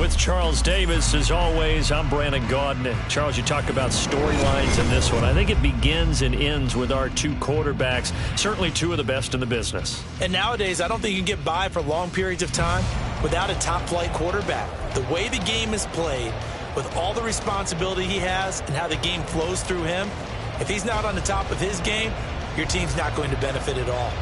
With Charles Davis, as always, I'm Brandon Gaudin. Charles, you talk about storylines in this one. I think it begins and ends with our two quarterbacks, certainly two of the best in the business. And nowadays, I don't think you can get by for long periods of time without a top-flight quarterback. The way the game is played, with all the responsibility he has and how the game flows through him, if he's not on the top of his game, your team's not going to benefit at all.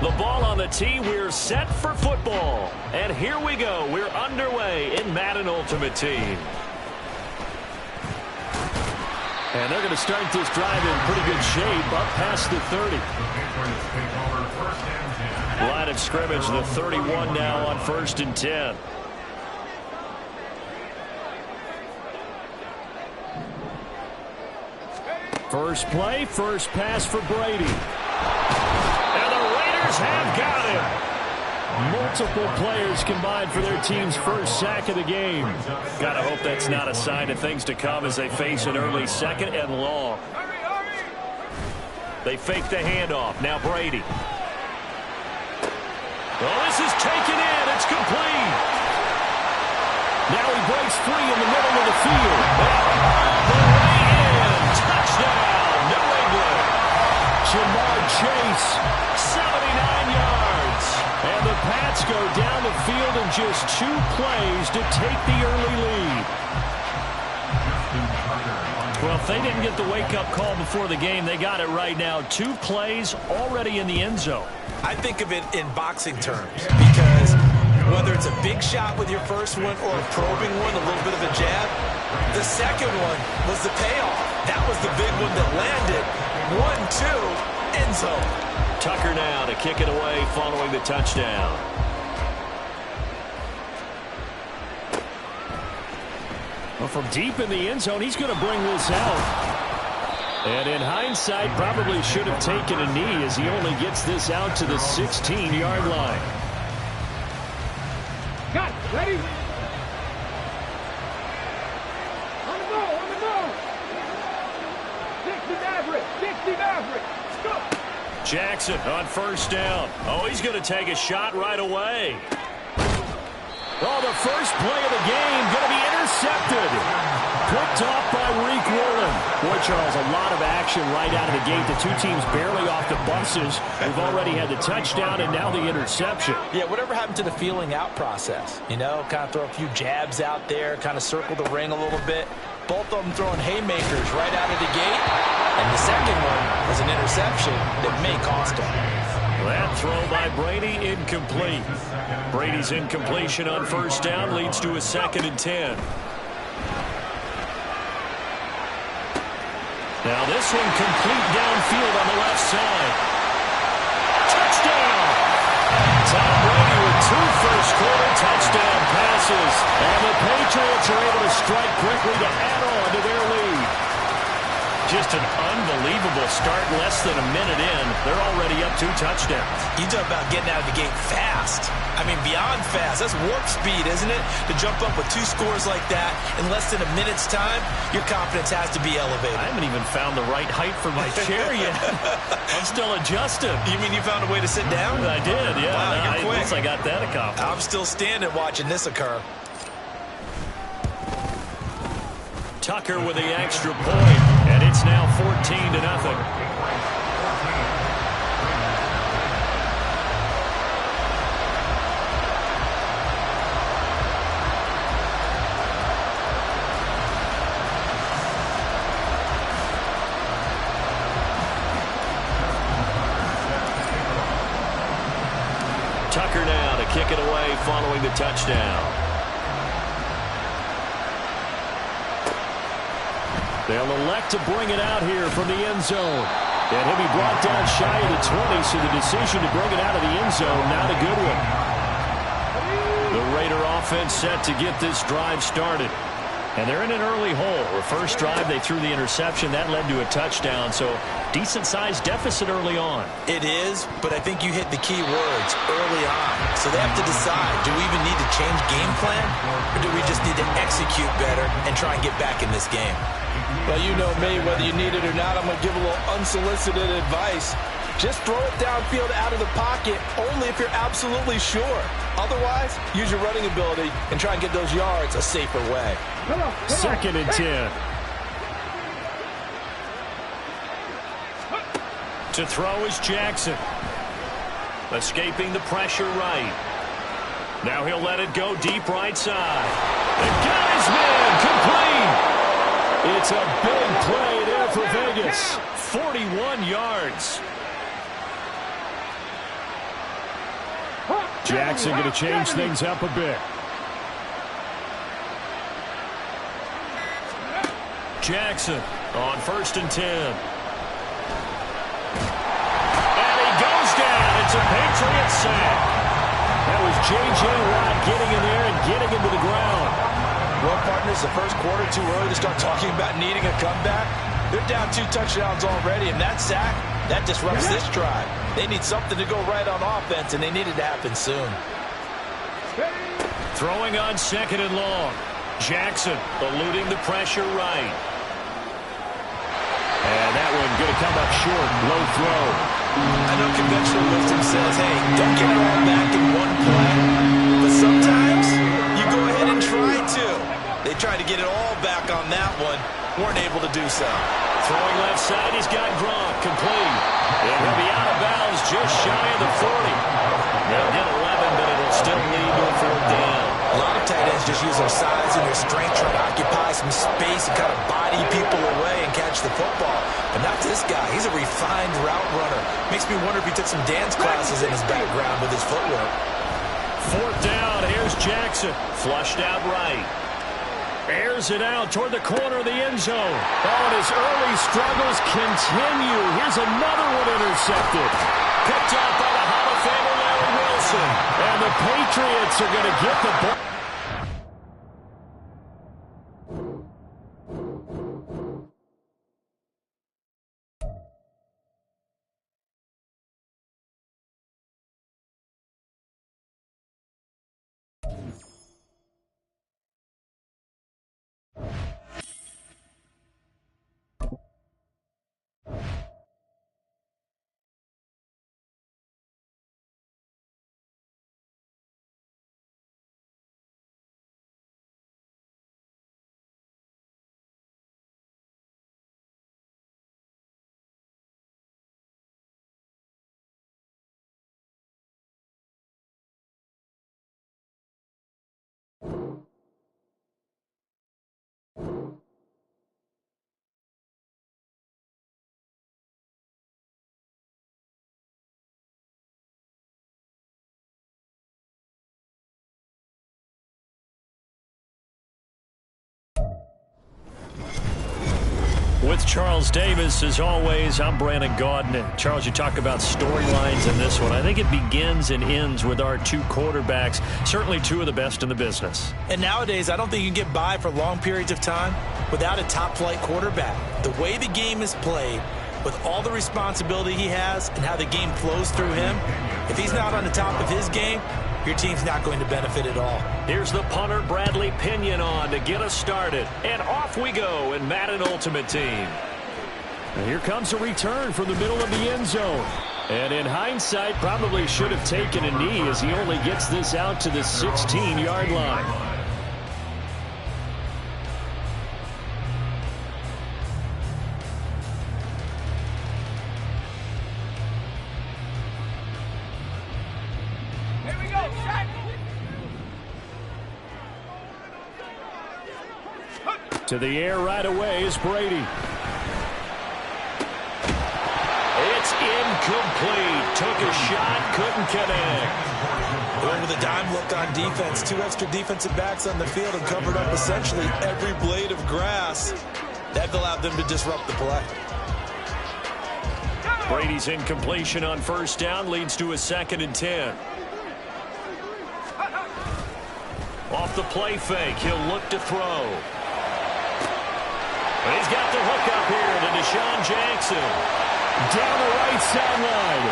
The ball on the tee, we're set for football. And here we go. We're underway in Madden Ultimate Team. And they're going to start this drive in pretty good shape, up past the 30. Line of scrimmage, the 31 now on 1st and 10. First play, first pass for Brady. And the Raiders have got him. Multiple players combined for their team's first sack of the game. Gotta hope that's not a sign of things to come as they face an early second and long. They fake the handoff. Now Brady. Oh, this is taken in. It's complete. Now he breaks free in the middle of the field. The way in. Touchdown, New England. Jamar Chase, 79 yards. And the Pats go down the field in just 2 plays to take the early lead. Well, if they didn't get the wake-up call before the game, they got it right now. 2 plays already in the end zone. I think of it in boxing terms because whether it's a big shot with your first one or a probing one, a little bit of a jab, the second one was the payoff. That was the big one that landed. 1-2, end zone. Tucker now to kick it away following the touchdown. Well, from deep in the end zone, he's going to bring this out. And in hindsight, probably should have taken a knee as he only gets this out to the 16-yard line. Got it. Ready? On the go, on the go. 60 Maverick, 60 Maverick. Let's go. Jackson on first down. Oh, he's going to take a shot right away. Oh, the first play of the game going to be intercepted. Picked off by Reek Woolen. Boy, Charles, a lot of action right out of the gate. The 2 teams barely off the buses. We've already had the touchdown and now the interception. Yeah, whatever happened to the feeling out process? You know, kind of throw a few jabs out there, kind of circle the ring a little bit. Both of them throwing haymakers right out of the gate. And the second one was an interception that may cost him. That throw by Brady incomplete. Brady's incompletion on first down leads to a 2nd and 10. Now this one complete downfield on the left side. Touchdown! Tom Brady with 2 first-quarter touchdown passes. And the Patriots are able to strike quickly to add on to their lead. Just an unbelievable start. Less than a minute in, they're already up 2 touchdowns. You talk about getting out of the gate fast. I mean, beyond fast. That's warp speed, isn't it? To jump up with 2 scores like that in less than a minute's time, your confidence has to be elevated. I haven't even found the right height for my chair yet. I'm still adjusting. You mean you found a way to sit down? I did, yeah. Wow, you're quick. I got that accomplished. I'm still standing watching this occur. Tucker with the extra point, and it's now 14-0. Tucker now to kick it away following the touchdown. They'll elect to bring it out here from the end zone. And he'll be brought down shy of the 20, so the decision to bring it out of the end zone, not a good one. The Raider offense set to get this drive started. And they're in an early hole. The first drive, they threw the interception. That led to a touchdown. So decent-sized deficit early on. It is, but I think you hit the key words early on. So they have to decide, do we even need to change game plan? Or do we just need to execute better and try and get back in this game? Well, you know me, whether you need it or not, I'm going to give a little unsolicited advice. Just throw it downfield out of the pocket only if you're absolutely sure. Otherwise, use your running ability and try and get those yards a safer way. Come on. 2nd and 10. To throw is Jackson. Escaping the pressure right. Now he'll let it go deep right side. The guy's man complete. It's a big play there for Vegas. 41 yards. Jackson going to change things up a bit. Jackson on 1st and 10. And he goes down. It's a Patriot sack. That was J.J. Watt getting in there and getting him to the ground. Well, partners, the first quarter too early to start talking about needing a comeback. They're down 2 touchdowns already, and that sack, that disrupts this drive. They need something to go right on offense, and they need it to happen soon. Throwing on 2nd and long. Jackson eluding the pressure right. And that one going to come up short. Low throw. I know conventional wisdom says, hey, don't get it all back in one play. But sometimes you go ahead and try to. They tried to get it all back on that one. Weren't able to do so. Throwing left side, he's got Gronk complete. And he'll be out of bounds just shy of the 40. They'll get 11, but it'll still lead to a 4th down. A lot of tight ends just use their size and their strength, trying to occupy some space and kind of body people away and catch the football. But not this guy. He's a refined route runner. Makes me wonder if he took some dance classes in his background with his footwork. 4th down, here's Jackson. Flushed out right. Airs it out toward the corner of the end zone. Oh, and his early struggles continue. Here's another one intercepted. Picked off by the Hall of Famer Larry Wilson. And the Patriots are going to get the ball. With Charles Davis, as always, I'm Brandon Gaudin. And Charles, you talk about storylines in this one. I think it begins and ends with our 2 quarterbacks, certainly 2 of the best in the business. And nowadays, I don't think you can get by for long periods of time without a top-flight quarterback. The way the game is played, with all the responsibility he has and how the game flows through him, if he's not on the top of his game, your team's not going to benefit at all. Here's the punter, Bradley Pinion, on to get us started. And off we go in Madden Ultimate Team. And here comes a return from the middle of the end zone. And in hindsight, probably should have taken a knee as he only gets this out to the 16-yard line. To the air right away is Brady. It's incomplete. Took a shot, couldn't connect. Going with a dime look on defense. 2 extra defensive backs on the field and covered up essentially every blade of grass. That allowed them to disrupt the play. Brady's incompletion on 1st down leads to a 2nd and 10. Off the play fake, he'll look to throw. And he's got the hook up here to Deshaun Jackson. Down the right sideline.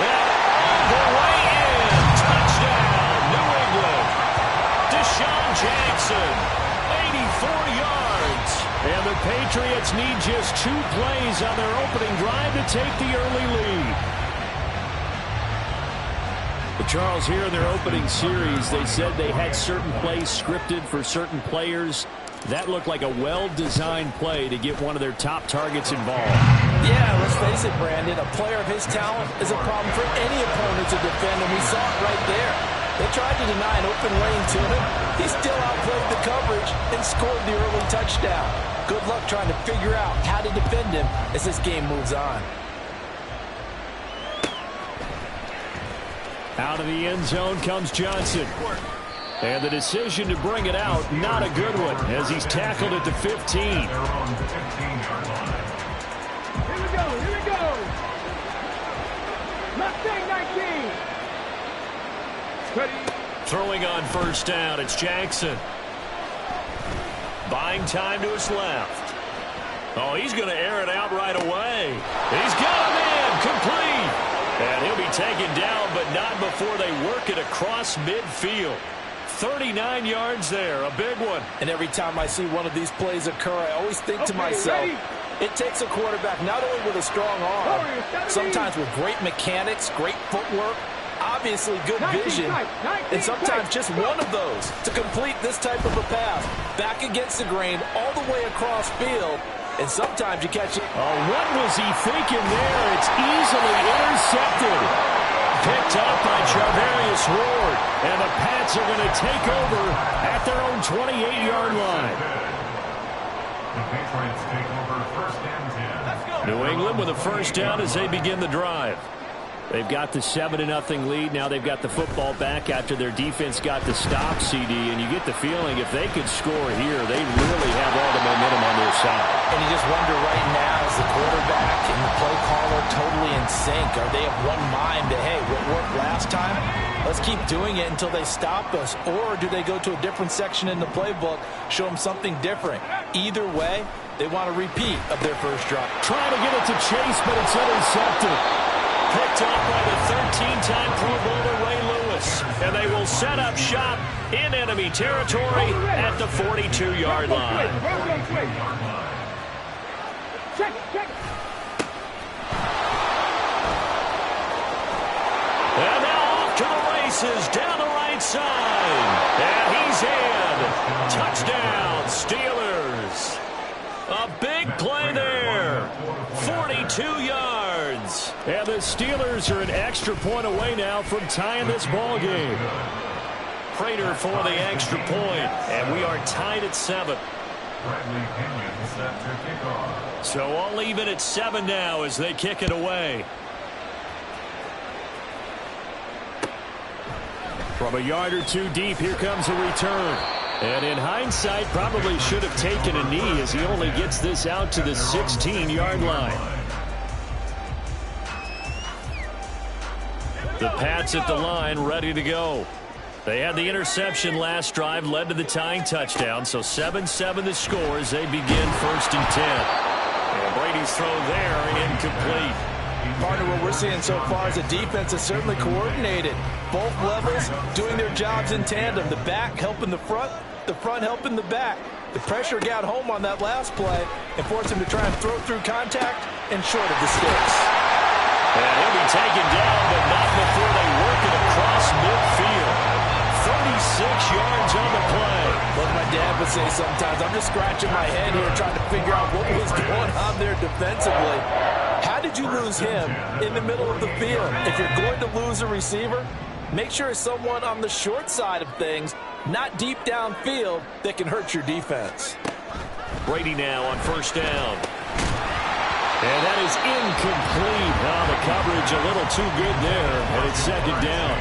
And all the way in. Touchdown, New England. Deshaun Jackson, 84 yards. And the Patriots need just 2 plays on their opening drive to take the early lead. But Charles, here in their opening series, they said they had certain plays scripted for certain players. That looked like a well-designed play to get one of their top targets involved. Yeah, let's face it, Brandon. A player of his talent is a problem for any opponent to defend, and we saw it right there. They tried to deny an open lane to him. He still outplayed the coverage and scored the early touchdown. Good luck trying to figure out how to defend him as this game moves on. Out of the end zone comes Johnson. And the decision to bring it out, not a good one, as he's tackled at the 15. Here we go, here we go. Mustang 19. Ready. Throwing on first down, it's Jackson. Buying time to his left. Oh, he's going to air it out right away. He's got him in, complete. And he'll be taken down, but not before they work it across midfield. 39 yards there, a big one. And every time I see one of these plays occur, I always think to myself, it takes a quarterback not only with a strong arm, sometimes with great mechanics, great footwork, obviously good vision, and sometimes just one of those to complete this type of a pass. Back against the grain, all the way across field, and sometimes you catch it. Oh, what was he thinking there? It's easily intercepted. Picked up by Charvarius Ward, and the Pats are going to take over at their own 28-yard line. The Patriots take over first and 10. New England with a first down as they begin the drive. They've got the 7-0 lead. Now they've got the football back after their defense got the stop, CD, and you get the feeling if they could score here, they really have all the momentum on their side. And you just wonder right now, is the quarterback and the play caller totally in sync? Are they of one mind that, hey, what worked last time, let's keep doing it until they stop us? Or do they go to a different section in the playbook, show them something different? Either way, they want a repeat of their first drive. Trying to get it to Chase, but it's intercepted. Picked up by the 13-time Pro Bowler Ray Lewis. And they will set up shop in enemy territory at the 42-yard line. Check, check. And now off to the races down the right side. And he's in. Touchdown, Steelers. A big play there. 42 yards. And the Steelers are an extra point away now from tying this ball game. Prater for the extra point. And we are tied at 7. So all even at 7 now as they kick it away. From a yard or two deep, here comes a return. And in hindsight, probably should have taken a knee as he only gets this out to the 16-yard line. The Pats at the line, ready to go. They had the interception last drive, led to the tying touchdown. So 7-7 the score as they begin first and 10. And Brady's throw there, incomplete. Partner, what we're seeing so far is a defense that's certainly coordinated. Both levels doing their jobs in tandem. The back helping the front helping the back. The pressure got home on that last play and forced him to try and throw through contact and short of the sticks. And he'll be taken down, but not before they work it across midfield. 36 yards on the play. Like my dad would say sometimes, I'm just scratching my head here trying to figure out what was going on there defensively. How did you lose him in the middle of the field? If you're going to lose a receiver, make sure it's someone on the short side of things, not deep downfield, that can hurt your defense. Brady now on first down. And that is incomplete. Oh, the coverage a little too good there, and it's second down.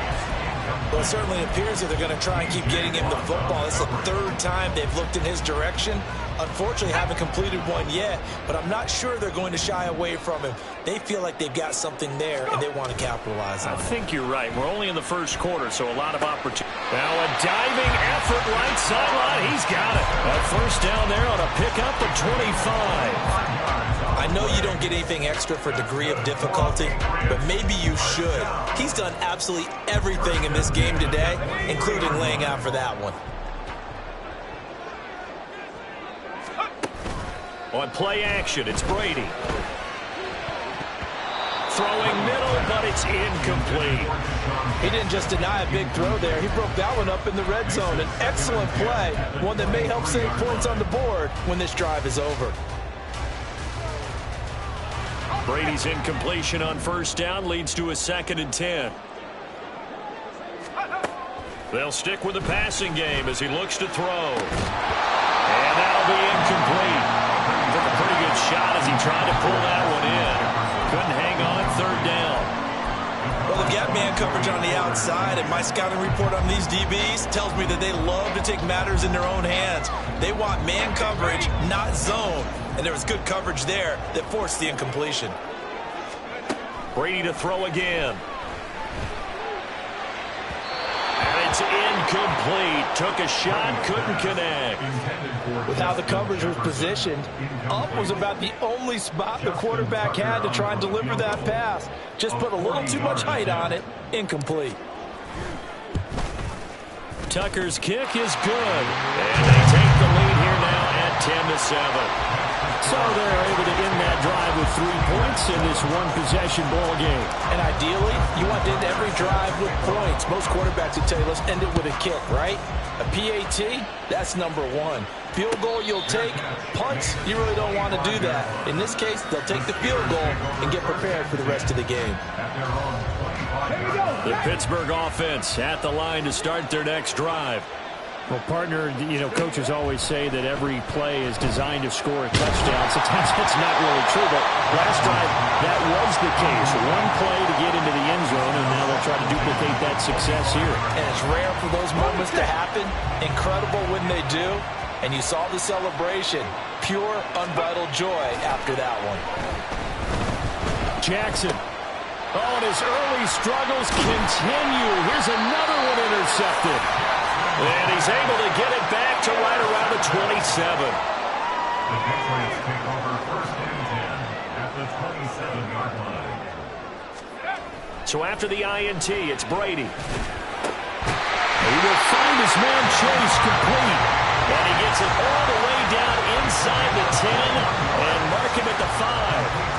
Well, it certainly appears that they're going to try and keep getting him the football. It's the third time they've looked in his direction. Unfortunately, haven't completed one yet, but I'm not sure they're going to shy away from him. They feel like they've got something there, and they want to capitalize on it. I think you're right. We're only in the first quarter, so a lot of opportunity. Now a diving effort right sideline. He's got it. A first down there on a pickup of 25. I know you don't get anything extra for degree of difficulty, but maybe you should. He's done absolutely everything in this game today, including laying out for that one. On play action, it's Brady. Throwing middle, but it's incomplete. He didn't just deny a big throw there. He broke that one up in the red zone. An excellent play, one that may help save points on the board when this drive is over. Brady's incompletion on first down leads to a 2nd and 10. They'll stick with the passing game as he looks to throw. And that'll be incomplete. Took a pretty good shot as he tried to pull that one in. Couldn't hang on, 3rd down. Well, they've got man coverage on the outside, and my scouting report on these DBs tells me that they love to take matters in their own hands. They want man coverage, not zone. And there was good coverage there that forced the incompletion. Brady to throw again. And it's incomplete. Took a shot, couldn't connect. With how the coverage was positioned, up was about the only spot the quarterback had to try and deliver that pass. Just put a little too much height on it. Incomplete. Tucker's kick is good. And they take the lead here now at 10-7. So they're able to end that drive with 3 points in this one-possession ball game. And ideally, you want to end every drive with points. Most quarterbacks would tell you, let's end it with a kick, right? A PAT, that's number 1. Field goal you'll take. Punts, you really don't want to do that. In this case, they'll take the field goal and get prepared for the rest of the game. The Pittsburgh offense at the line to start their next drive. Well, partner, coaches always say that every play is designed to score a touchdown. Sometimes that's not really true, but last drive, that was the case. One play to get into the end zone, and now they'll try to duplicate that success here. And it's rare for those moments to happen. Incredible when they do. And you saw the celebration. Pure, unbridled joy after that one. Jackson. Oh, and his early struggles continue. Here's another one intercepted. And he's able to get it back to right around the 27. The Patriots take over 1st and 10 at the 27-yard line. So after the INT, it's Brady. He will find his man Chase complete. And he gets it all the way down inside the 10 and mark him at the 5.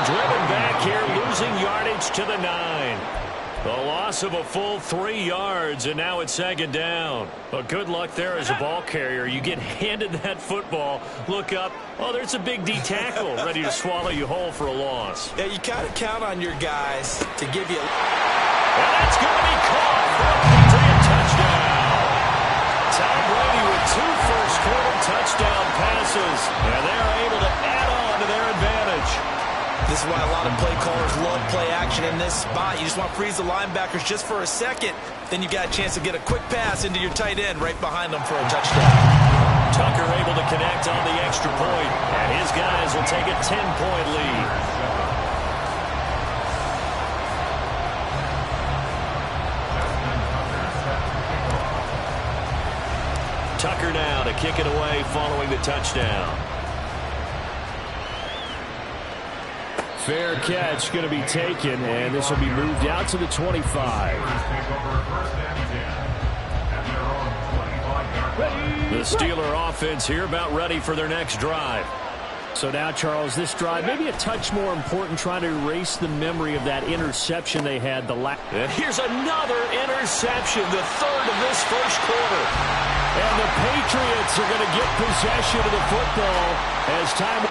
Driven back here, losing yardage to the 9. The loss of a full 3 yards, and now it's 2nd down. But good luck there as a ball carrier. You get handed that football, look up, oh, there's a big D tackle ready to swallow you whole for a loss. Yeah, you kind of count on your guys to give you... And that's going to be caught for a Patriot touchdown. Tom Brady with 2 first-quarter touchdown passes, and they're able to add on to their advantage. This is why a lot of play callers love play action in this spot. You just want to freeze the linebackers just for a second. Then you got a chance to get a quick pass into your tight end right behind them for a touchdown. Tucker able to connect on the extra point, and his guys will take a 10-point lead. Tucker now to kick it away following the touchdown. Fair catch going to be taken, and this will be moved out to the 25. The Steeler offense here about ready for their next drive. So now, Charles, this drive maybe a touch more important, trying to erase the memory of that interception they had the last. And here's another interception, the 3rd of this first quarter. And the Patriots are going to get possession of the football as time...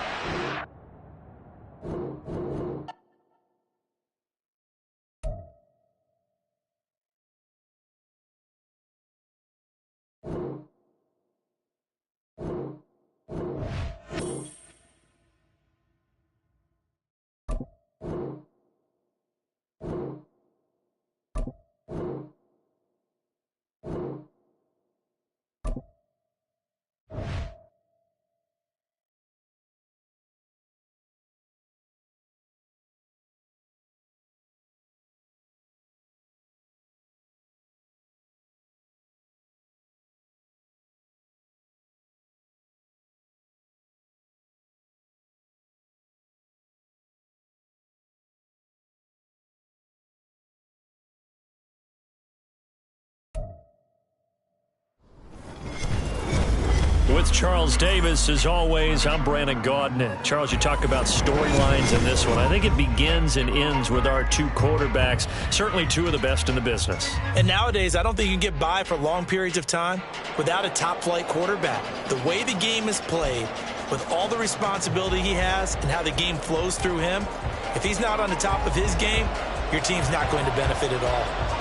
With Charles Davis, as always, I'm Brandon Gaudin. Charles, you talk about storylines in this one. I think it begins and ends with our two quarterbacks, certainly two of the best in the business. And nowadays, I don't think you can get by for long periods of time without a top-flight quarterback. The way the game is played, with all the responsibility he has and how the game flows through him, if he's not on the top of his game, your team's not going to benefit at all.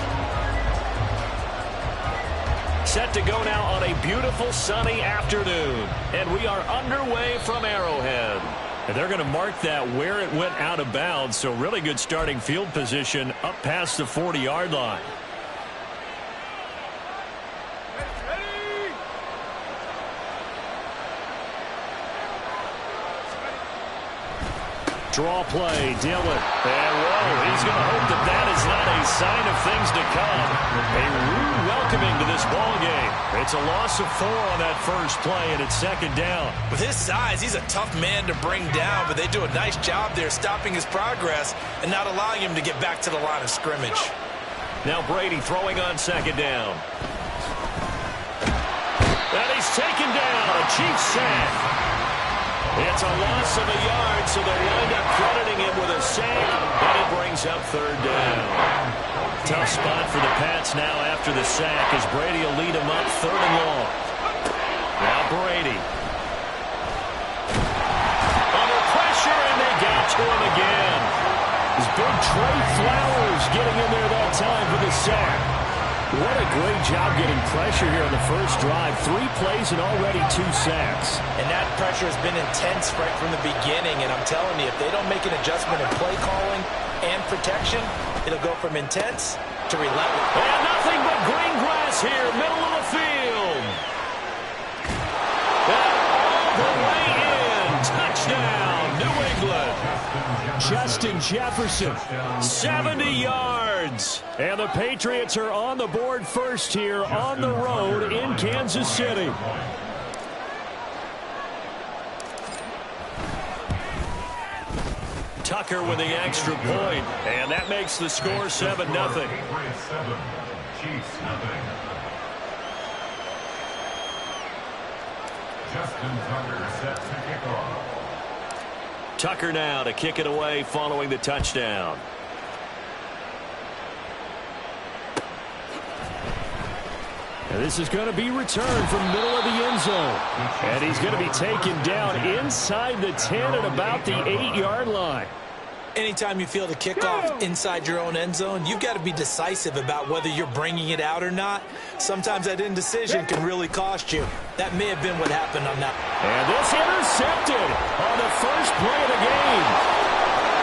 Set to go now on a beautiful sunny afternoon. And we are underway from Arrowhead. And they're going to mark that where it went out of bounds. So really good starting field position up past the 40-yard line. Draw play, Dillon. And whoa, he's going to hope that that is not a sign of things to come. A rude welcoming to this ball game. It's a loss of 4 on that first play, and it's second down. With his size, he's a tough man to bring down, but they do a nice job there stopping his progress and not allowing him to get back to the line of scrimmage. Now Brady throwing on second down. And he's taken down. A cheap sack. It's a loss of a yard, so they wind up crediting him with a sack, and it brings up third down. Tough spot for the Pats now after the sack as Brady will lead them up third and long. Now Brady. Under pressure, and they got to him again. This big Trey Flowers getting in there that time for the sack. What a great job getting pressure here on the first drive. 3 plays and already 2 sacks. And that pressure has been intense right from the beginning. And I'm telling you, if they don't make an adjustment in play calling and protection, it'll go from intense to relentless. And nothing but green grass here, middle of the field. And all the way in. Touchdown, New England. Justin Jefferson, 70 yards. And the Patriots are on the board first here on the road in Kansas City. Tucker with the extra point, and that makes the score 7-0. Chiefs nothing. Justin Tucker set to kick off. Tucker now to kick it away following the touchdown. And this is going to be returned from middle of the end zone. And he's going to be taken down inside the 10 at about the 8-yard line. Anytime you feel the kickoff inside your own end zone, you've got to be decisive about whether you're bringing it out or not. Sometimes that indecision can really cost you. That may have been what happened on that. And this intercepted on the first play of the game.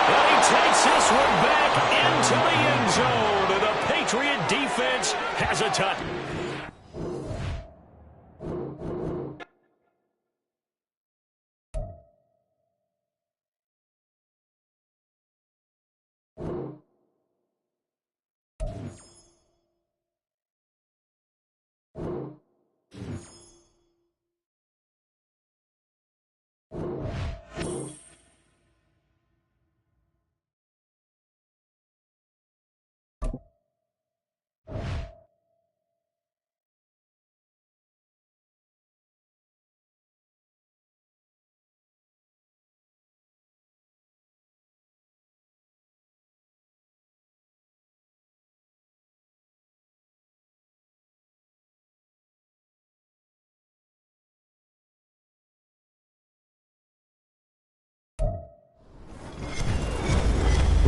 And he takes this one back into the end zone. And the Patriot defense has a touch.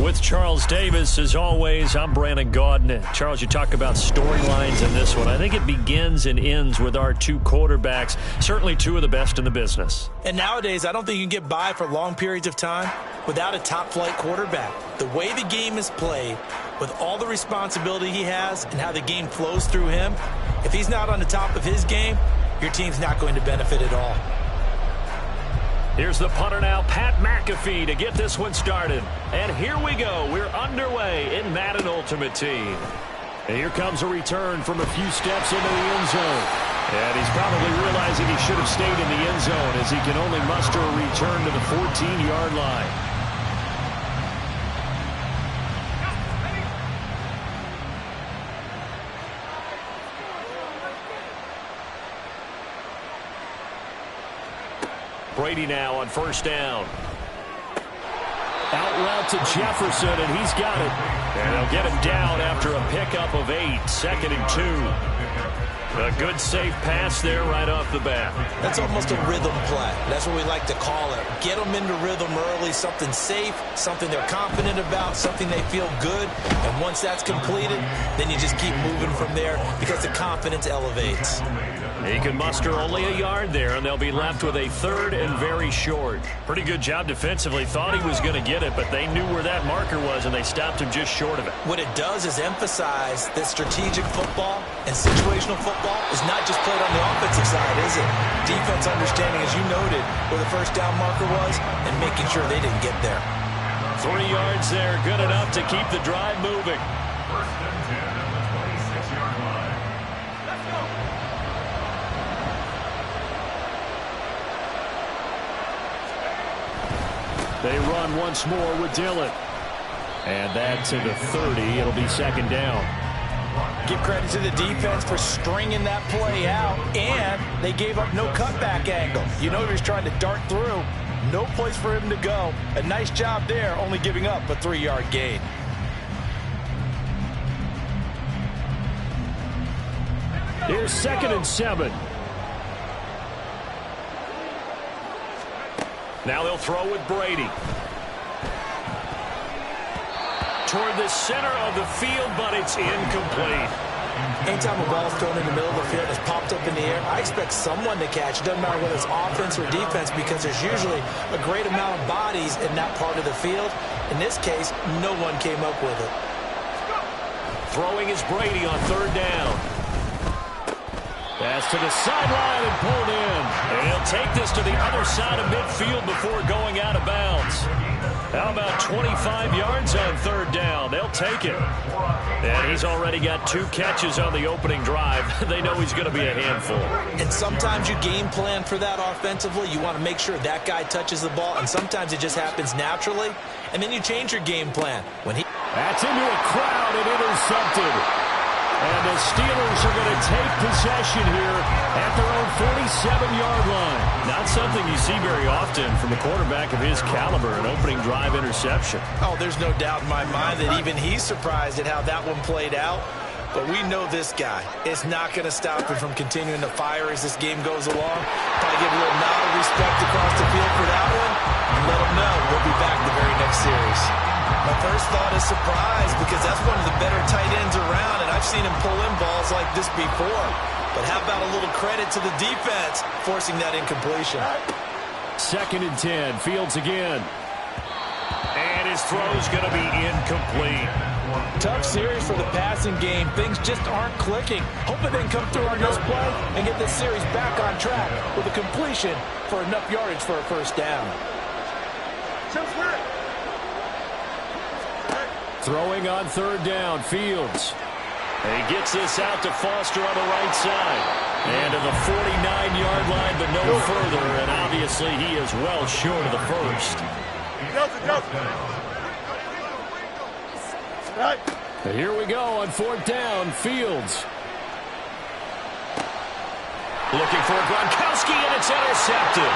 With Charles Davis, as always, I'm Brandon Gaudin. Charles, you talk about storylines in this one. I think it begins and ends with our two quarterbacks, certainly two of the best in the business. And nowadays, I don't think you can get by for long periods of time without a top-flight quarterback. The way the game is played, with all the responsibility he has and how the game flows through him, if he's not on the top of his game, your team's not going to benefit at all. Here's the punter now, Pat McAfee, to get this one started. And here we go. We're underway in Madden Ultimate Team. And here comes a return from a few steps into the end zone. And he's probably realizing he should have stayed in the end zone as he can only muster a return to the 14-yard line. Brady now on first down. Out route to Jefferson, and he's got it. And they'll get him down after a pickup of 8, 2nd and 2. A good safe pass there right off the bat. That's almost a rhythm play. That's what we like to call it. Get them into rhythm early, something safe, something they're confident about, something they feel good. And once that's completed, then you just keep moving from there because the confidence elevates. He can muster only a yard there, and they'll be left with a 3rd and very short. Pretty good job defensively. Thought he was going to get it, but they knew where that marker was, and they stopped him just short of it. What it does is emphasize that strategic football and situational football is not just played on the offensive side, is it? Defense understanding, as you noted, where the first down marker was and making sure they didn't get there. 3 yards there, good enough to keep the drive moving. First and 10 at the 26-yard line. Let's go. They run once more with Dillon. And that to the 30. It'll be 2nd down. Give credit to the defense for stringing that play out, and they gave up no cutback angle. You know he was trying to dart through. No place for him to go. A nice job there, only giving up a 3-yard gain. Here's 2nd and 7. Now they'll throw with Brady. Toward the center of the field, but it's incomplete. Anytime a ball's thrown in the middle of the field, it's popped up in the air, I expect someone to catch. It doesn't matter whether it's offense or defense because there's usually a great amount of bodies in that part of the field. In this case, no one came up with it. Throwing is Brady on 3rd down. Pass to the sideline and pulled in. And he'll take this to the other side of midfield before going out of bounds. How about 25 yards on 3rd down? They'll take it. And he's already got 2 catches on the opening drive. They know he's going to be a handful. And sometimes you game plan for that offensively. You want to make sure that guy touches the ball, and sometimes it just happens naturally. And then you change your game plan. That's into a crowd and intercepted. And the Steelers are going to take possession here at their own 47-yard line. Not something you see very often from a quarterback of his caliber, an opening drive interception. Oh, there's no doubt in my mind that even he's surprised at how that one played out. But we know this guy is not going to stop him from continuing to fire as this game goes along. Probably give a little nod of respect across the field for that one. And let him know we'll be back the very next series. My first thought is surprise because that's one of the better tight ends around, and I've seen him pull in balls like this before. But how about a little credit to the defense forcing that incompletion? 2nd and 10, Fields again. And his throw's going to be incomplete. Tough series for the passing game. Things just aren't clicking. Hoping they can come through on this play and get this series back on track with a completion for enough yardage for a first down. Throwing on 3rd down, Fields. He gets this out to Foster on the right side. And to the 49-yard line, but no further. And obviously he is well short of the first. But here we go on 4th down, Fields. Looking for Gronkowski, and it's intercepted.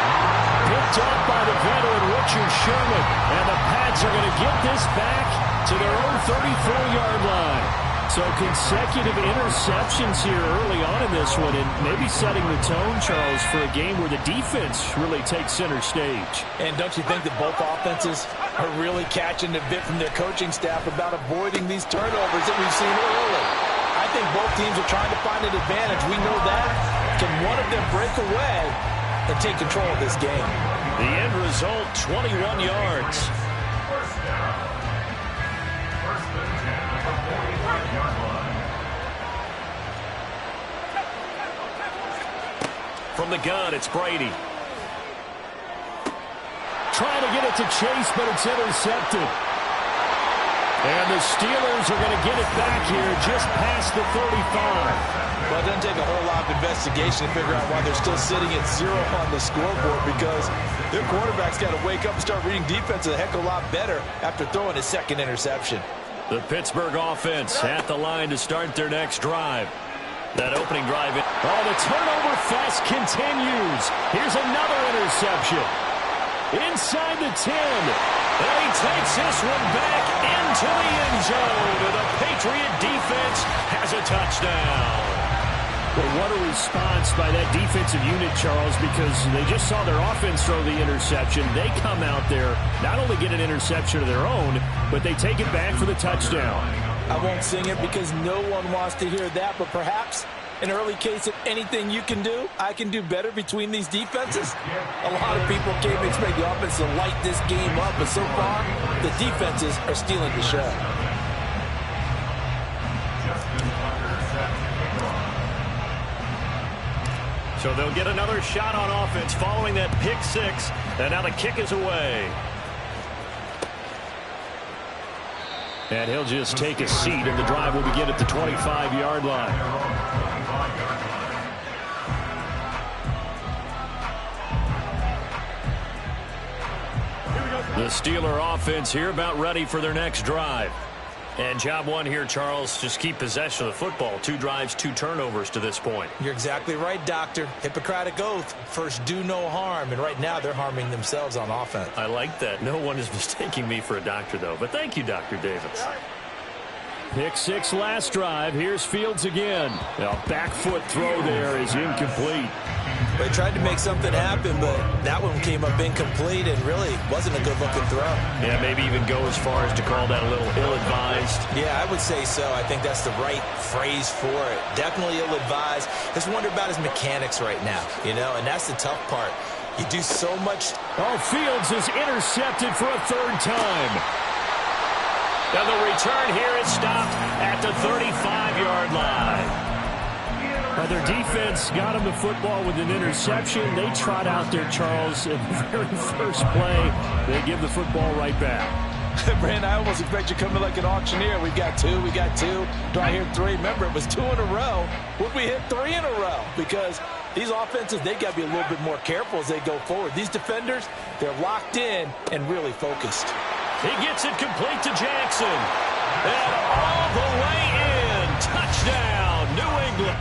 Picked up by the veteran Richard Sherman. And the Pats are going to get this back to their own 34-yard line. So consecutive interceptions here early on in this one, and maybe setting the tone, Charles, for a game where the defense really takes center stage. And don't you think that both offenses are really catching a bit from their coaching staff about avoiding these turnovers that we've seen early? I think both teams are trying to find an advantage. We know that. Can one of them break away and take control of this game? The end result, 21 yards. From the gun, it's Brady. Trying to get it to Chase, but it's intercepted. And the Steelers are going to get it back here just past the 35. Well, it doesn't take a whole lot of investigation to figure out why they're still sitting at 0 on the scoreboard, because their quarterback's got to wake up and start reading defense a heck of a lot better after throwing his 2nd interception. The Pittsburgh offense at the line to start their next drive. That opening drive. Oh, the turnover fest continues. Here's another interception. Inside the 10. And he takes this one back into the end zone. And the Patriot defense has a touchdown. Well, what a response by that defensive unit, Charles, because they just saw their offense throw the interception. They come out there, not only get an interception of their own, but they take it back for the touchdown. I won't sing it because no one wants to hear that, but perhaps an early case of anything you can do, I can do better between these defenses. A lot of people came to expect the offense to light this game up, but so far, the defenses are stealing the show. So they'll get another shot on offense following that pick six, and now the kick is away. And he'll just take a seat, and the drive will begin at the 25-yard line. The Steeler offense here about ready for their next drive. And job one here, Charles, just keep possession of the football. 2 drives, 2 turnovers to this point. You're exactly right, Doctor. Hippocratic oath. First, do no harm. And right now, they're harming themselves on offense. I like that. No one is mistaking me for a doctor, though. But thank you, Dr. Davis. Pick 6 last drive. Here's Fields again. A back foot throw there is incomplete. They tried to make something happen, but that one came up incomplete and really wasn't a good-looking throw. Yeah, maybe even go as far as to call that a little ill-advised. Yeah, I would say so. I think that's the right phrase for it. Definitely ill-advised. Just wonder about his mechanics right now, you know, and that's the tough part. You do so much. Oh, Fields is intercepted for a 3rd time. Now the return here is stopped at the 35-yard line. Well, their defense got him the football with an interception. They trot out there, Charles, in the very first play. They give the football right back. Brand, I almost expect you coming like an auctioneer. We got 2, we got 2. Do I hear 3? Remember, it was 2 in a row. Would we hit 3 in a row? Because these offenses, they got to be a little bit more careful as they go forward. These defenders, they're locked in and really focused. He gets it complete to Jackson. And all the way in. Touchdown, New England.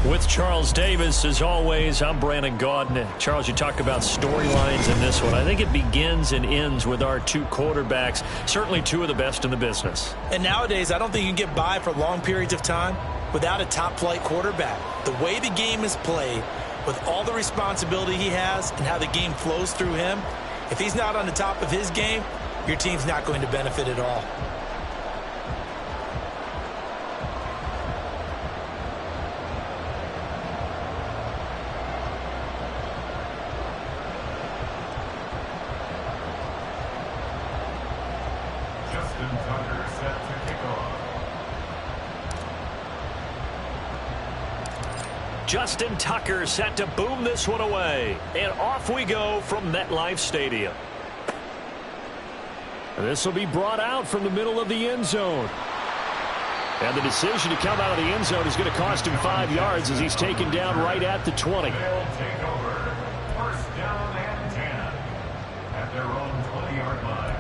With Charles Davis, as always, I'm Brandon Gaudin. Charles, you talk about storylines in this one. I think it begins and ends with our 2 quarterbacks, certainly 2 of the best in the business. And nowadays, I don't think you can get by for long periods of time without a top-flight quarterback. The way the game is played, with all the responsibility he has and how the game flows through him, if he's not on the top of his game, your team's not going to benefit at all. Justin Tucker set to boom this one away. And off we go from MetLife Stadium. This will be brought out from the middle of the end zone. And the decision to come out of the end zone is going to cost him 5 yards as he's taken down right at the 20. They'll take over. 1st down and 10 at their own 20-yard line.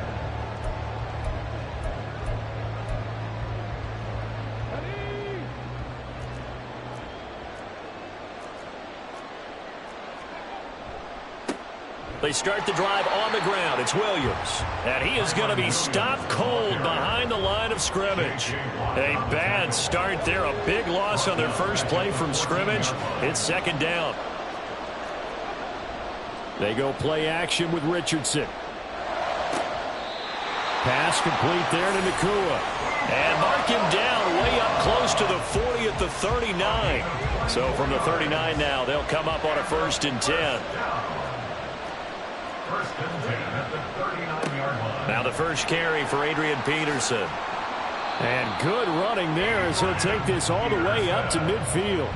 They start the drive on the ground. It's Williams. And he is going to be stopped cold behind the line of scrimmage. A bad start there. A big loss on their first play from scrimmage. It's second down. They go play action with Richardson. Pass complete there to Nakua. And mark him down way up close to the 40 at the 39. So from the 39 now, they'll come up on a 1st and 10. First and 10 at the 39-yard line. Now the first carry for Adrian Peterson. And good running there as he'll take this all the way up to midfield.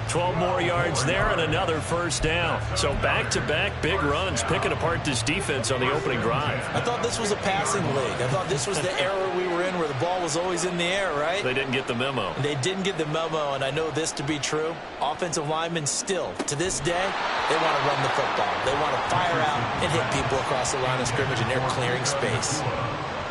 12 more yards there and another first down. So back-to-back big runs, picking apart this defense on the opening drive. I thought this was a passing league. I thought this was the era we were in where the ball was always in the air, right? They didn't get the memo. They didn't get the memo, and I know this to be true. Offensive linemen still, to this day, they want to run the football. They want to fire out and hit people across the line of scrimmage, and they're clearing space.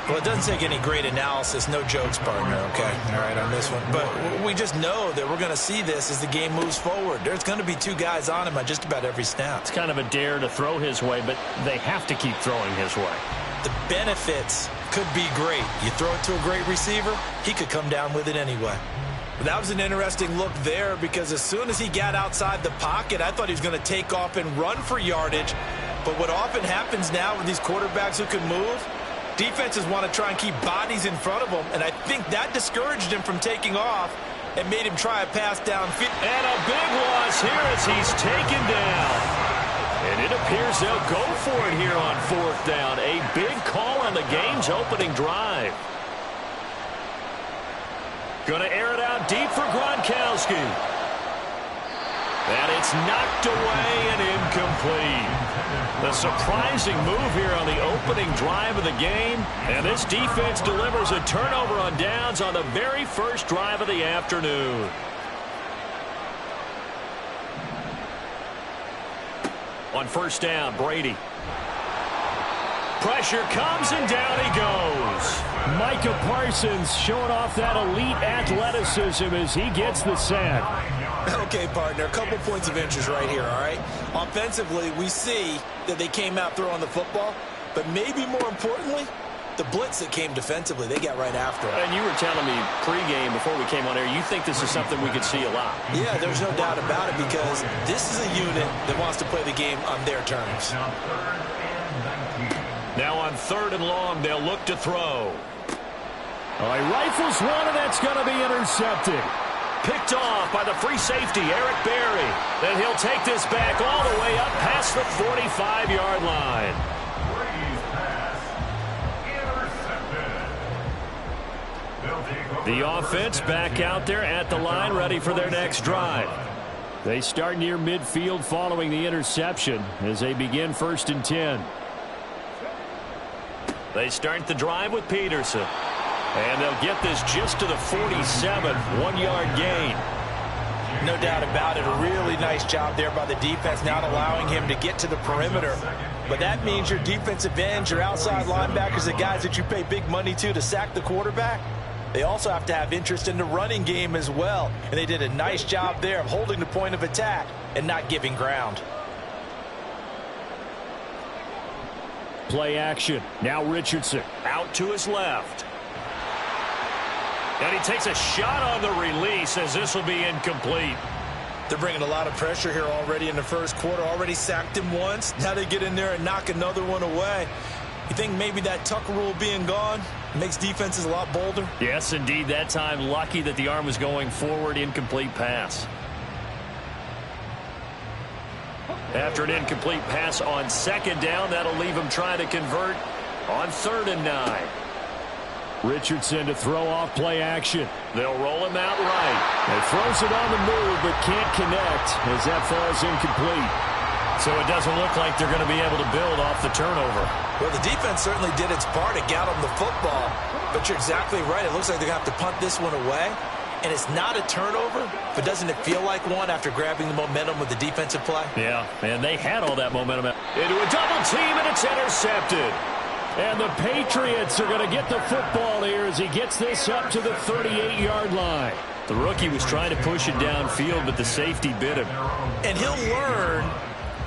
Well, it doesn't take any great analysis. No jokes, partner, okay? All right, on this one. But we just know that we're going to see this as the game moves forward. There's going to be 2 guys on him on just about every snap. It's kind of a dare to throw his way, but they have to keep throwing his way. The benefits could be great. You throw it to a great receiver, he could come down with it anyway. But that was an interesting look there because as soon as he got outside the pocket, I thought he was going to take off and run for yardage. But what often happens now with these quarterbacks who can move, defenses want to try and keep bodies in front of them, and I think that discouraged him from taking off and made him try a pass downfield. And a big loss here as he's taken down. And it appears they'll go for it here on 4th down. A big call on the game's opening drive. Going to air it out deep for Gronkowski. And it's knocked away and incomplete. The surprising move here on the opening drive of the game. And this defense delivers a turnover on downs on the very first drive of the afternoon. On 1st down, Brady. Pressure comes and down he goes. Micah Parsons showing off that elite athleticism as he gets the sack. Okay, partner, a couple points of interest right here, all right? Offensively, we see that they came out throwing the football, but maybe more importantly, the blitz that came defensively, they got right after it. And you were telling me pregame before we came on air, you think this is something we could see a lot. Yeah, there's no doubt about it because this is a unit that wants to play the game on their terms. Now on 3rd and long, they'll look to throw. He rifles one, and that's going to be intercepted. Picked off by the free safety, Eric Berry. Then he'll take this back all the way up past the 45-yard line. The offense back out there at the line, ready for their next drive. They start near midfield following the interception as they begin 1st and 10. They start the drive with Peterson. And they'll get this just to the 47, 1-yard gain. No doubt about it. A really nice job there by the defense, not allowing him to get to the perimeter. But that means your defensive ends, your outside linebackers, the guys that you pay big money to sack the quarterback, they also have to have interest in the running game as well. And they did a nice job there of holding the point of attack and not giving ground. Play action. Now Richardson. Out to his left. And he takes a shot on the release as this will be incomplete. They're bringing a lot of pressure here already in the first quarter. Already sacked him once. Now they get in there and knock another one away. You think maybe that tuck rule being gone makes defenses a lot bolder? Yes, indeed. That time, lucky that the arm was going forward. Incomplete pass. After an incomplete pass on 2nd down, that'll leave him trying to convert on 3rd and 9. Richardson to throw off play action. They'll roll him out right. He throws it on the move but can't connect as that falls incomplete. So it doesn't look like they're going to be able to build off the turnover. Well, the defense certainly did its part to get them the football. But you're exactly right. It looks like they're going to have to punt this one away. And it's not a turnover, but doesn't it feel like one after grabbing the momentum with the defensive play? Yeah, and they had all that momentum. Into a double team, and it's intercepted. And the Patriots are going to get the football here as he gets this up to the 38-yard line. The rookie was trying to push it downfield, but the safety bit him. And he'll learn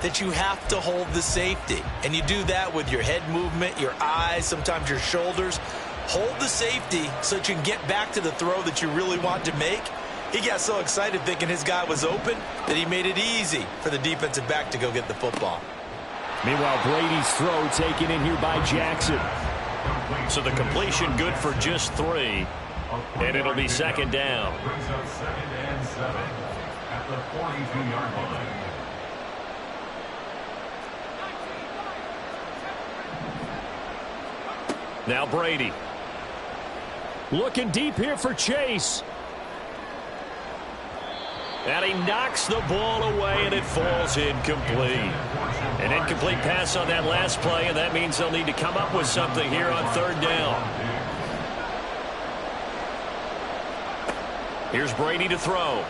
that you have to hold the safety. And you do that with your head movement, your eyes, sometimes your shoulders. Hold the safety so that you can get back to the throw that you really want to make. He got so excited thinking his guy was open that he made it easy for the defensive back to go get the football. Meanwhile, Brady's throw taken in here by Jackson. So the completion good for just 3. And it'll be second down. Brings up 2nd and 7 at the 42-yard line. Now Brady. Looking deep here for Chase. And he knocks the ball away, and it falls incomplete. An incomplete pass on that last play, and that means they'll need to come up with something here on 3rd down. Here's Brady to throw.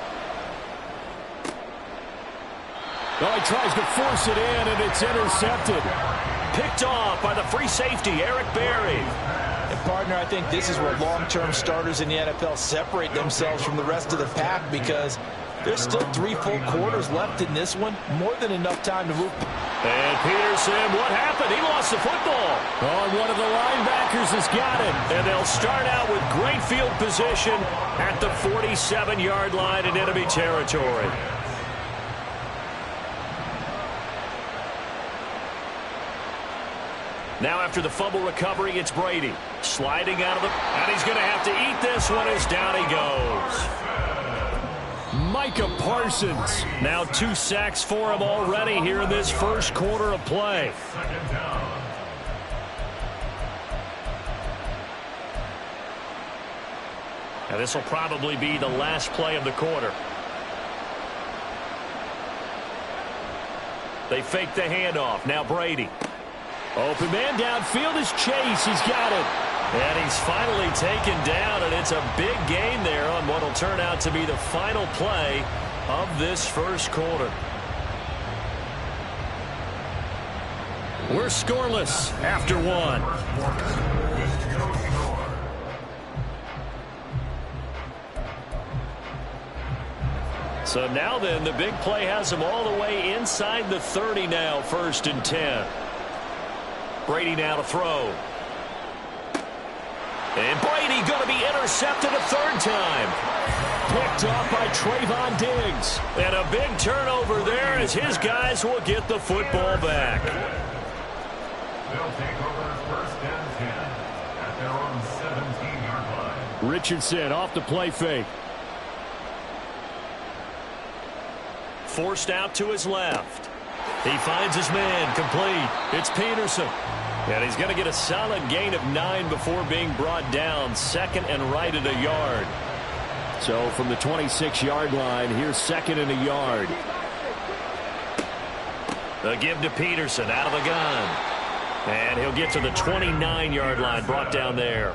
Oh, he tries to force it in, and it's intercepted. Picked off by the free safety, Eric Berry. And, partner, I think this is where long-term starters in the NFL separate themselves from the rest of the pack, because there's still 3 full quarters left in this one. More than enough time to move. And Peterson, what happened? He lost the football. Oh, one of the linebackers has got it. And they'll start out with great field position at the 47-yard line in enemy territory. Now after the fumble recovery, it's Brady. Sliding out of the... And he's going to have to eat this one as down he goes. Micah Parsons. Now 2 sacks for him already here in this first quarter of play. Second down. Now this will probably be the last play of the quarter. They fake the handoff. Now Brady. Open man downfield is Chase. He's got it. And he's finally taken down, and it's a big gain there on what will turn out to be the final play of this first quarter. We're scoreless after 1. So now then, the big play has them all the way inside the 30 now, 1st and 10. Brady now to throw. And Brady going to be intercepted a 3rd time. Picked off by Trayvon Diggs. And a big turnover there as his guys will get the football back. They'll take over 1st and 10 at their own 17-yard line. Richardson off the play fake. Forced out to his left. He finds his man complete. It's Peterson. And he's going to get a solid gain of 9 before being brought down. 2nd and right at a yard. So from the 26-yard line, here's 2nd and a yard. The give to Peterson out of the gun. And he'll get to the 29-yard line, brought down there.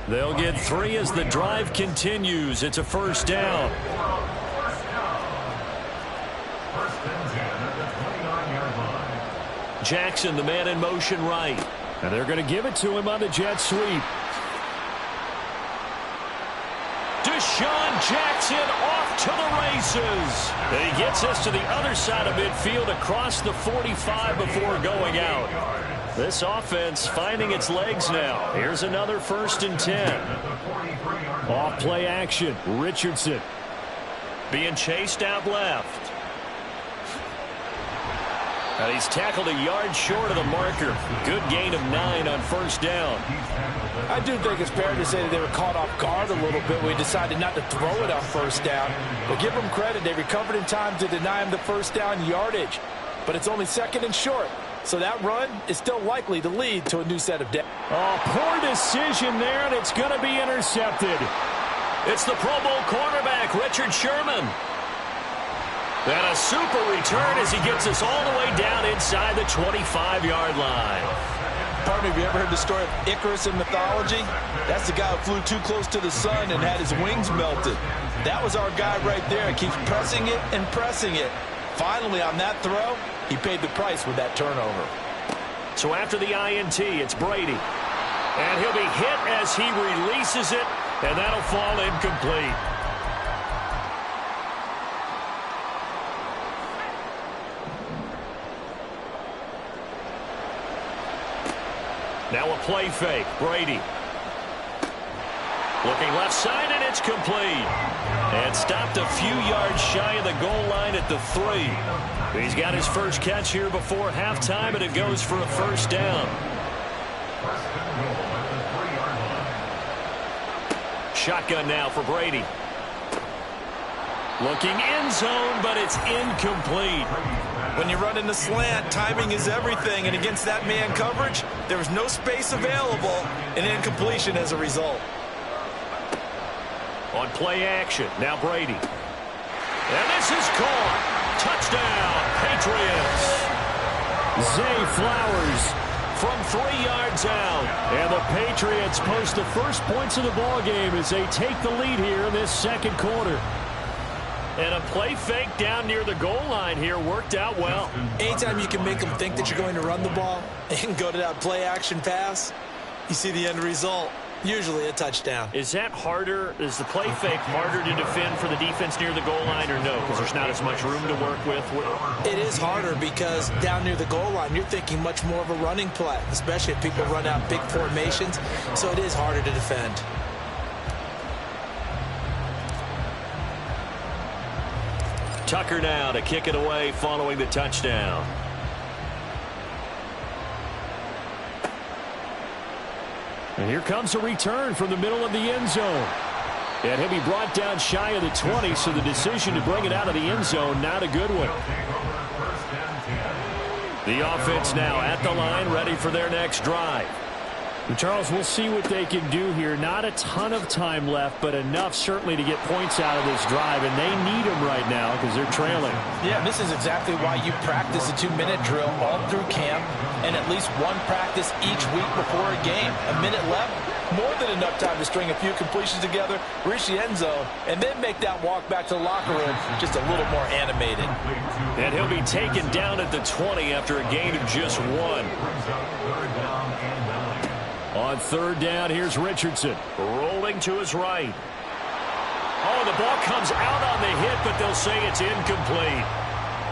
They'll get 3 as the drive continues. It's a 1st down. Jackson, the man in motion right. And they're going to give it to him on the jet sweep. Deshaun Jackson off to the races. And he gets us to the other side of midfield across the 45 before going out. This offense finding its legs now. Here's another 1st and 10. Off play action. Richardson. Being chased out left. And he's tackled a yard short of the marker. Good gain of 9 on 1st down. I do think it's fair to say that they were caught off guard a little bit when he decided not to throw it on 1st down. But give them credit. They recovered in time to deny him the 1st down yardage. But it's only 2nd and short. So that run is still likely to lead to a new set of downs. Oh, poor decision there, and it's going to be intercepted. It's the Pro Bowl cornerback, Richard Sherman. And a super return as he gets us all the way down inside the 25-yard line. Pardon me, have you ever heard the story of Icarus in mythology? That's the guy who flew too close to the sun and had his wings melted. That was our guy right there. He keeps pressing it and pressing it. Finally, on that throw, he paid the price with that turnover. So after the INT, it's Brady. And he'll be hit as he releases it, and that'll fall incomplete. Now a play fake. Brady. Looking left side, and it's complete. And stopped a few yards shy of the goal line at the 3. He's got his first catch here before halftime, and it goes for a first down. Shotgun now for Brady. Looking end zone, but it's incomplete. When you run in the slant, timing is everything, and against that man coverage, there was no space available, and incompletion as a result. On play action, now Brady. And this is caught. Touchdown, Patriots. Zay Flowers from 3 yards out. And the Patriots post the first points of the ball game as they take the lead here in this second quarter. And a play fake down near the goal line here worked out well. Anytime you can make them think that you're going to run the ball and go to that play action pass, you see the end result. Usually a touchdown. Is that harder? Is the play fake harder to defend for the defense near the goal line or no? Because there's not as much room to work with? It is harder because down near the goal line, you're thinking much more of a running play, especially if people run out big formations. So it is harder to defend. Tucker now to kick it away following the touchdown. And here comes a return from the middle of the end zone. And he'll be brought down shy of the 20, so the decision to bring it out of the end zone, not a good one. The offense now at the line, ready for their next drive. Charles, we'll see what they can do here. Not a ton of time left, but enough certainly to get points out of this drive, and they need them right now because they're trailing. Yeah, this is exactly why you practice a 2-minute drill all through camp and at least one practice each week before a game. A minute left, more than enough time to string a few completions together, reach the end zone, and then make that walk back to the locker room just a little more animated. And he'll be taken down at the 20 after a gain of just 1. On third down, here's Richardson. Rolling to his right. Oh, the ball comes out on the hit, but they'll say it's incomplete.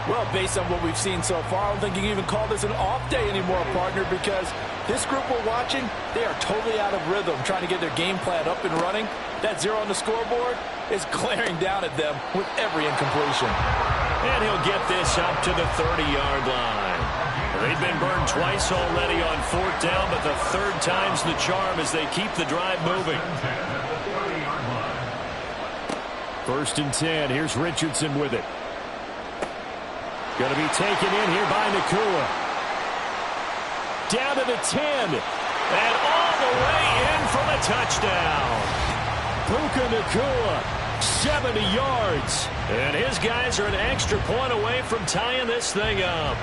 Well, based on what we've seen so far, I don't think you can even call this an off day anymore, partner, because this group we're watching, they are totally out of rhythm, trying to get their game plan up and running. That 0 on the scoreboard is glaring down at them with every incompletion. And he'll get this up to the 30-yard line. They've been burned twice already on fourth down, but the third time's the charm as they keep the drive moving. 1st and 10. Here's Richardson with it. Going to be taken in here by Nakua. Down to the 10. And all the way in for the touchdown. Puka Nakua, 70 yards. And his guys are an extra point away from tying this thing up.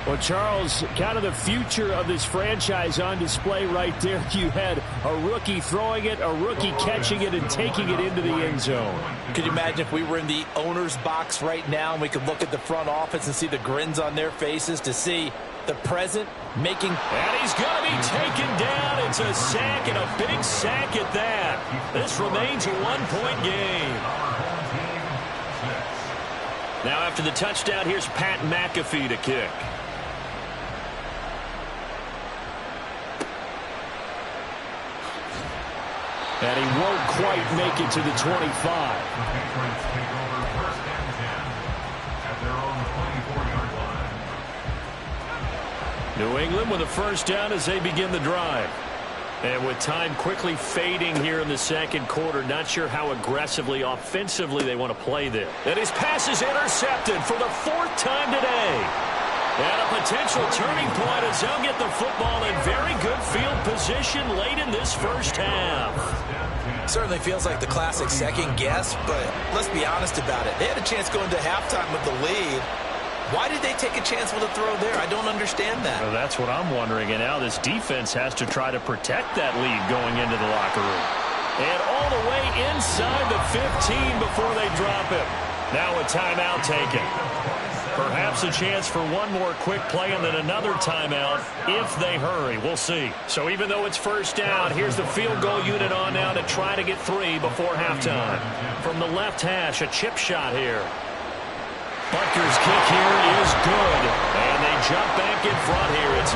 Well, Charles, kind of the future of this franchise on display right there. You had a rookie throwing it, a rookie catching it, and taking it into the end zone. Could you imagine if we were in the owner's box right now and we could look at the front office and see the grins on their faces to see the present making... And he's going to be taken down. It's a sack, and a big sack at that. This remains a 1-point game. Now after the touchdown, here's Pat McAfee to kick. And he won't quite make it to the 25. New England with a first down as they begin the drive. And with time quickly fading here in the second quarter, not sure how aggressively, offensively they want to play this. And his pass is intercepted for the 4th time today. And a potential turning point as they'll get the football in very good field position late in this first half. Certainly feels like the classic second guess, but let's be honest about it. They had a chance going to halftime with the lead. Why did they take a chance with a throw there? I don't understand that. Well, that's what I'm wondering. And now this defense has to try to protect that lead going into the locker room. And all the way inside the 15 before they drop him. Now a timeout taken. Perhaps a chance for one more quick play and then another timeout if they hurry. We'll see. So even though it's first down, here's the field goal unit on now to try to get 3 before halftime. From the left hash, a chip shot here. Butker's kick here is good. And they jump back in front here. It's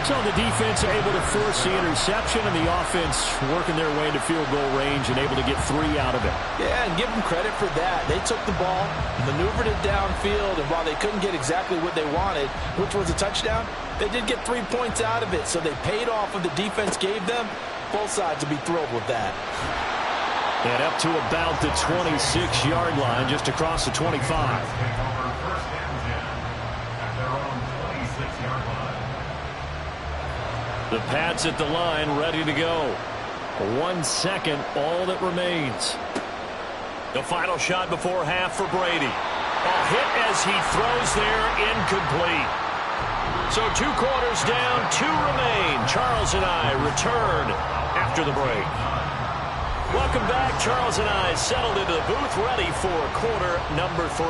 So the defense able to force the interception, and the offense working their way into field goal range and able to get 3 out of it. Yeah, and give them credit for that. They took the ball, maneuvered it downfield, and while they couldn't get exactly what they wanted, which was a touchdown, they did get 3 points out of it. So they paid off what the defense gave them. Both sides would be thrilled with that. And up to about the 26-yard line, just across the 25. The Pats at the line, ready to go. 1 second, all that remains. The final shot before half for Brady. A hit as he throws there, incomplete. So 2 quarters down, 2 remain. Charles and I return after the break. Welcome back. Charles and I settled into the booth, ready for quarter number 3.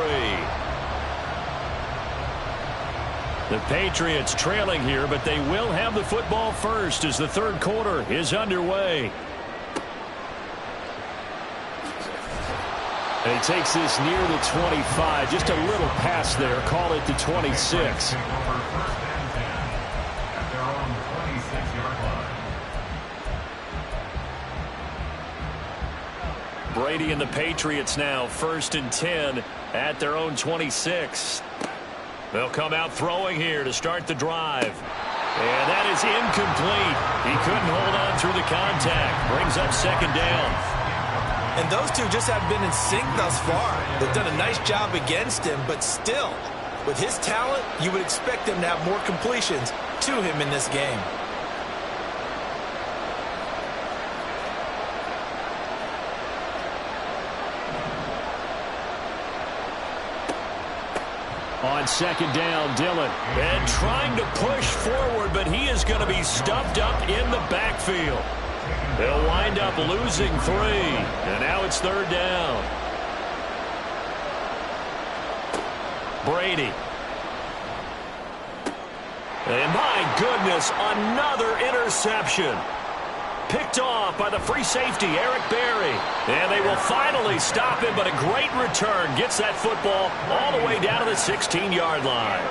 The Patriots trailing here, but they will have the football first as the third quarter is underway. And he takes this near the 25. Just a little pass there. Call it the 26. Brady and the Patriots now 1st and 10 at their own 26. They'll come out throwing here to start the drive. And that is incomplete. He couldn't hold on through the contact. Brings up 2nd down. And those two just have been in sync thus far. They've done a nice job against him, but still, with his talent, you would expect him to have more completions to him in this game. On 2nd down, Dillon. And trying to push forward, but he is going to be stuffed up in the backfield. They'll wind up losing 3. And now it's 3rd down. Brady. And my goodness, another interception. Picked off by the free safety, Eric Berry. And they will finally stop him, but a great return. Gets that football all the way down to the 16-yard line.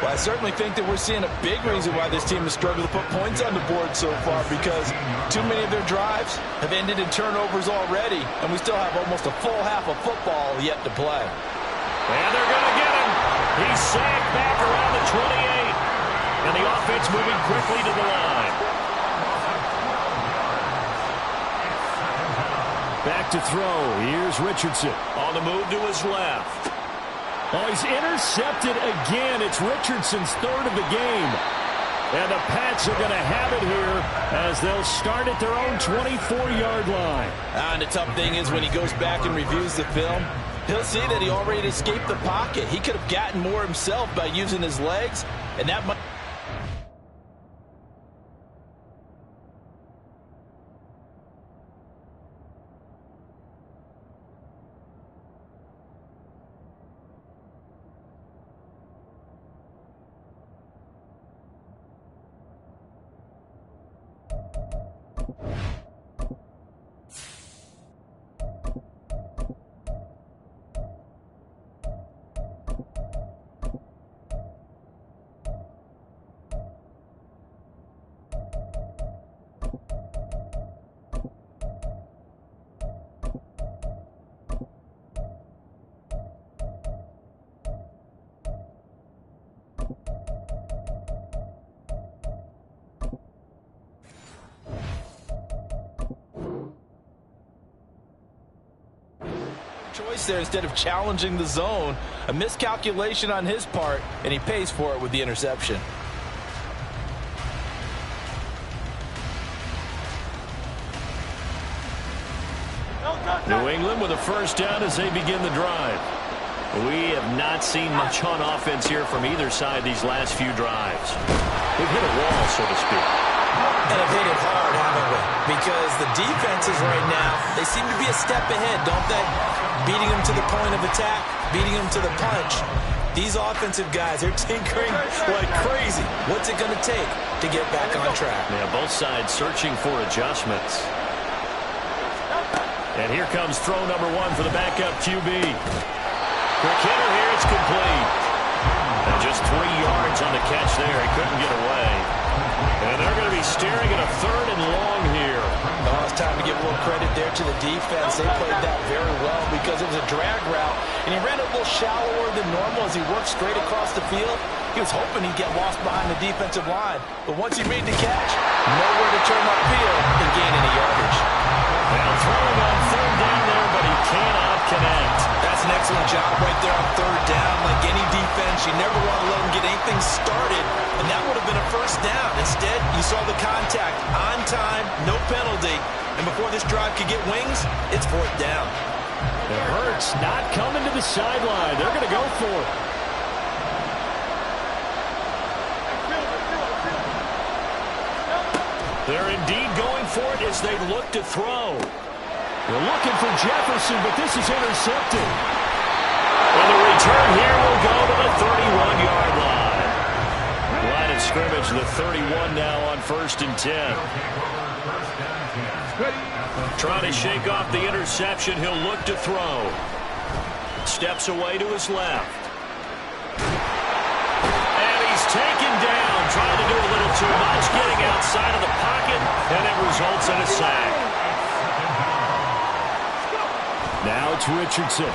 Well, I certainly think that we're seeing a big reason why this team has struggled to put points on the board so far, because too many of their drives have ended in turnovers already, and we still have almost a full half of football yet to play. And they're going to get him. He's sacked back around the 28. And the offense moving quickly to the line. Back to throw. Here's Richardson. On the move to his left. Oh, he's intercepted again. It's Richardson's 3rd of the game. And the Pats are going to have it here as they'll start at their own 24-yard line. And the tough thing is when he goes back and reviews the film, he'll see that he already escaped the pocket. He could have gotten more himself by using his legs, and that might... choice there instead of challenging the zone. A miscalculation on his part, and he pays for it with the interception. New England with a 1st down as they begin the drive. We have not seen much on offense here from either side these last few drives. We've hit a wall, so to speak. And have hit it hard, haven't we? Because the defenses right now, they seem to be a step ahead, don't they? Beating them to the point of attack, beating them to the punch. These offensive guys are tinkering like crazy. What's it going to take to get back on track? Yeah, both sides searching for adjustments. And here comes throw number 1 for the backup QB. Quick hitter here, it's complete. And just 3 yards yards on the catch there. He couldn't get away. And they're going to be staring at a 3rd and long here. Oh, it's time to give a little credit there to the defense. They played that very well because it was a drag route, and he ran a little shallower than normal as he worked straight across the field. He was hoping he'd get lost behind the defensive line, but once he made the catch, nowhere to turn upfield and gain any yardage. Now throwing on 3rd down there, but he cannot connect. That's an excellent job right there on 3rd down. Like any defense, you never want to let him get anything started, and that would have been a 1st down. Instead, you saw the contact on time, no penalty, and before this drive could get wings, it's 4th down. It hurts not coming to the sideline. They're going to go for it. They're indeed going for it as they look to throw. They're looking for Jefferson, but this is intercepted. And the return here will go to the 31-yard line. Line of scrimmage, the 31 now on 1st and 10. Trying to shake off the interception. He'll look to throw. Steps away to his left. And he's taken down. Trying to do a little too much. Getting outside of the pocket. And it results in a sack. Now it's Richardson.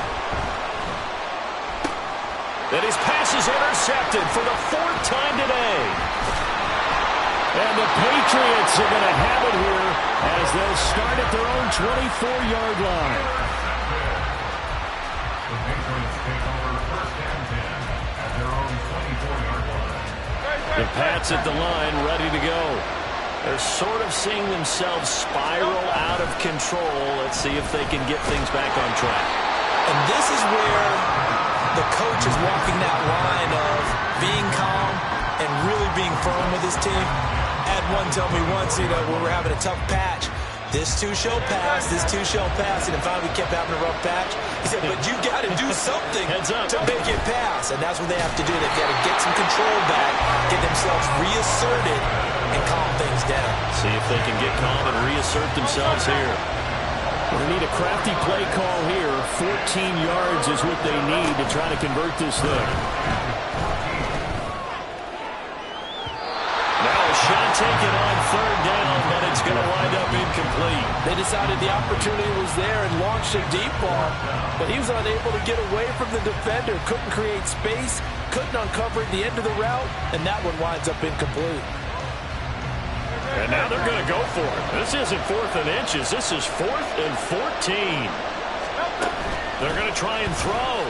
And his pass is intercepted for the 4th time today. And the Patriots are going to have it here as they'll start at their own 24-yard line. The Patriots take over 1st and 10 at their own 24-yard line. The Pats at the line, ready to go. They're sort of seeing themselves spiral out of control. Let's see if they can get things back on track. And this is where the coach is walking that line of being calm and really being firm with his team. I had one tell me once, when we were having a tough patch, this too shall pass, this too shall pass, and then finally we kept having a rough patch. He said, but you got to do something to make it pass, and that's what they have to do. They've got to get some control back, get themselves reasserted, and calm things down. See if they can get calm and reassert themselves here. They need a crafty play call here. 14 yards is what they need to try to convert this thing. Now a shot taken on 3rd down, but it's going to wind up incomplete. They decided the opportunity was there and launched a deep ball, but he was unable to get away from the defender, couldn't create space, couldn't uncover the end of the route, and that one winds up incomplete. And now they're going to go for it. This isn't 4th and inches. This is 4th and 14. They're going to try and throw.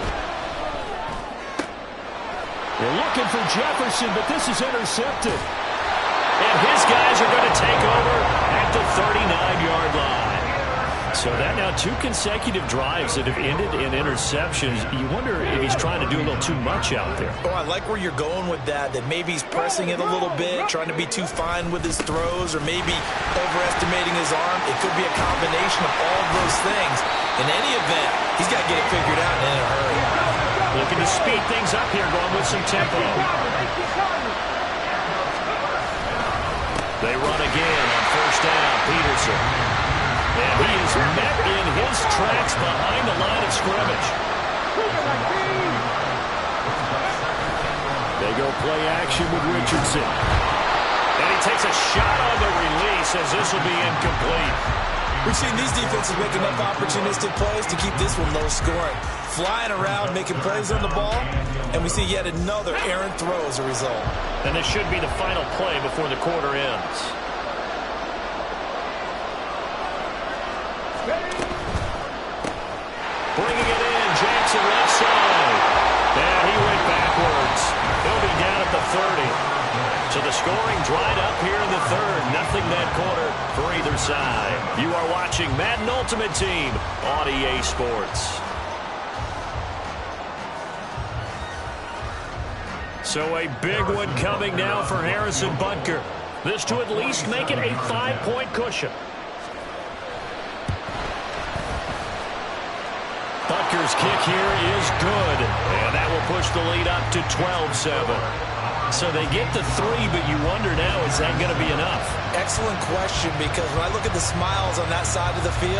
They're looking for Jefferson, but this is intercepted. And his guys are going to take over at the 39-yard line. So that now 2 consecutive drives that have ended in interceptions. You wonder if he's trying to do a little too much out there. Oh, I like where you're going with that maybe he's pressing it a little bit, trying to be too fine with his throws, or maybe overestimating his arm. It could be a combination of all of those things. In any event, he's got to get it figured out in a hurry. Looking to speed things up here, going with some tempo. They run again on 1st down. Peterson. And he is met in his tracks behind the line of scrimmage. They go play action with Richardson. And he takes a shot on the release as this will be incomplete. We've seen these defenses make enough opportunistic plays to keep this one low scoring. Flying around, making plays on the ball, and we see yet another errant throw as a result. And this should be the final play before the quarter ends. Bringing it in, Jackson left side. And he went backwards. He'll be down at the 30. So the scoring dried up here in the 3rd. Nothing that quarter for either side. You are watching Madden Ultimate Team on EA Sports. So a big one coming now for Harrison Butker. This to at least make it a 5-point cushion. Butker's kick here is good, and that will push the lead up to 12-7. So they get the 3, but you wonder now, is that going to be enough? Excellent question, because when I look at the smiles on that side of the field,